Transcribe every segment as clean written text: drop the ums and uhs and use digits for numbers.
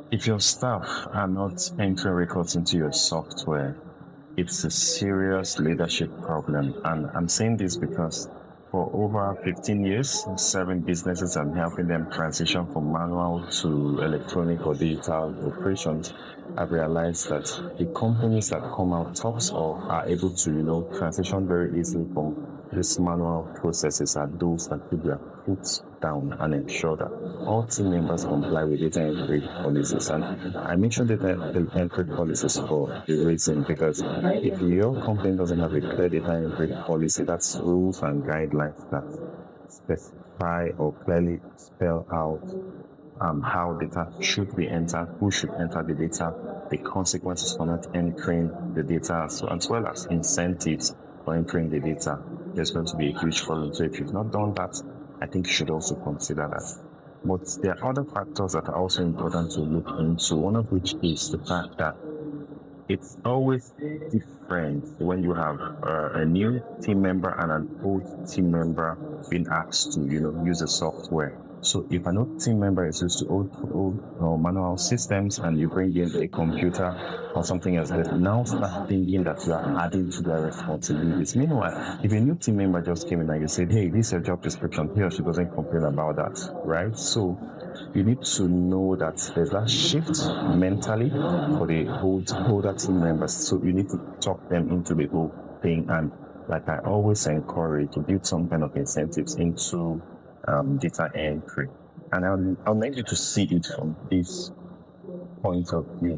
If your staff are not entering records into your software, it's a serious leadership problem. And I'm saying this because for over 15 years, serving businesses and helping them transition from manual to electronic or digital operations, I've realized that the companies that come out tops or are able to, transition very easily from these manual processes are those that put their foot down and ensure that all team members comply with data entry policies. And I mentioned data entry policies for a reason, because if your company doesn't have a clear data entry policy, that's rules and guidelines that specify or clearly spell out how data should be entered, who should enter the data, the consequences for not entering the data, as well as incentives for entering the data. There's going to be a huge problem. So if you've not done that, I think you should also consider that. But there are other factors that are also important to look into, one of which is the fact that it's always different when you have a new team member and an old team member being asked to, use the software. So if an old team member is used to old manual systems and you bring in a computer or something else, they now start thinking that you are adding to their responsibilities. Meanwhile, if a new team member just came in and you said, hey, this is your job description, he or she doesn't complain about that, right? So you need to know that there's that shift mentally for the older team members. So you need to talk them into the whole thing. And like I always encourage, to build some kind of incentives into data entry. And I'll need you to see it from this point of view.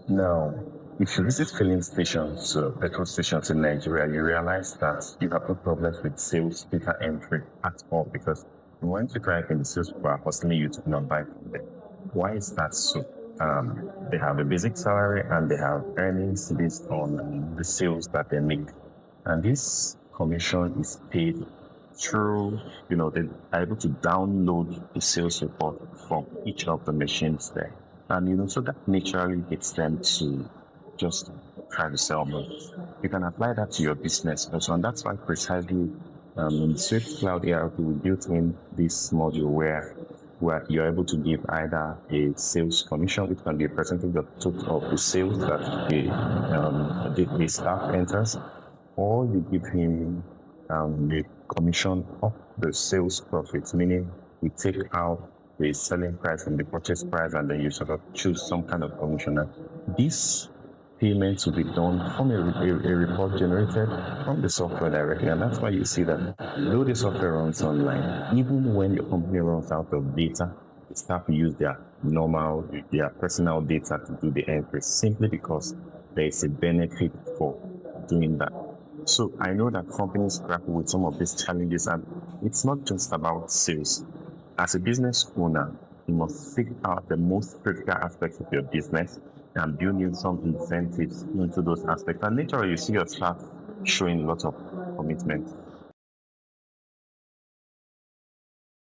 Now, if you visit filling stations, petrol stations in Nigeria, you realize that you have no problems with sales data entry at all, because when you try in the sales people are hustling you to not buy from them. Why is that so? They have a basic salary and they have earnings based on the sales that they make. And this commission is paid through, they are able to download the sales report from each of the machines there. And, so that naturally gets them to just try to sell more. You can apply that to your business also. And that's why precisely in Swift Cloud ERP, we built in this module where you're able to give either a sales commission, which can be a percentage of the sales that the staff enters, or you give him the commission of the sales profits, meaning we take out the selling price and the purchase price, and then you sort of choose some kind of commission. And this payment will be done from a report generated from the software directly. And that's why you see that though the software runs online, even when your company runs out of data, the staff use their personal data to do the entry, simply because there is a benefit for doing that. So I know that companies grapple with some of these challenges, and it's not just about sales. As a business owner, you must seek out the most critical aspects of your business and build in some incentives into those aspects. And naturally, you see your staff showing lots of commitment